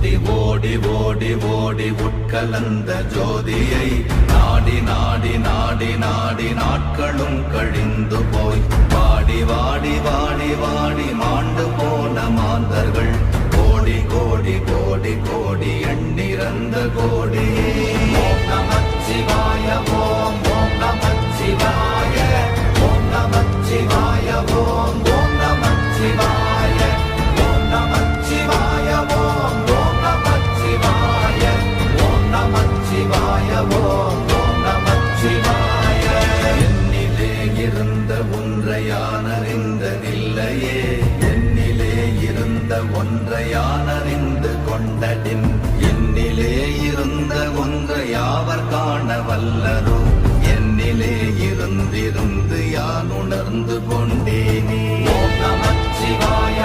ஓடி ஓடி ஓடி ஓடி உட்கலந்த ஜோதியை நாடி நாடி நாடி நாடி நாட்களும் கழிந்து போய் வாடி வாடி வாடி வாடி மாண்டு போன மாந்தர்கள் கோடி கோடி கோடி கோடி எண்ணிறந்த கோடி. ஓம் நமச்சிவாய ஓம் ஓம் நமச்சிவாய ஓம் நமச்சிவாய ஓம் ஓம் நமச்சிவாய ஓம் நமச்சிவாய ஓம் ஓம் நமச்சிவாய ஓம் நமச்சிவாய ஓம் ஓம் நமச்சிவாய. என்னிலே இருந்த ஒன்றை யானறிந்த நில்லையே, என்னிலே இருந்த ஒன்றை யானறிந்து கொண்டடின், என்னிலே இருந்த ஒன்றை யாவர் காண வல்லரோ, என்னிலே இருந்திருந்து யான் உணர்ந்து கொண்டேனே. ஓம் நமச்சிவாய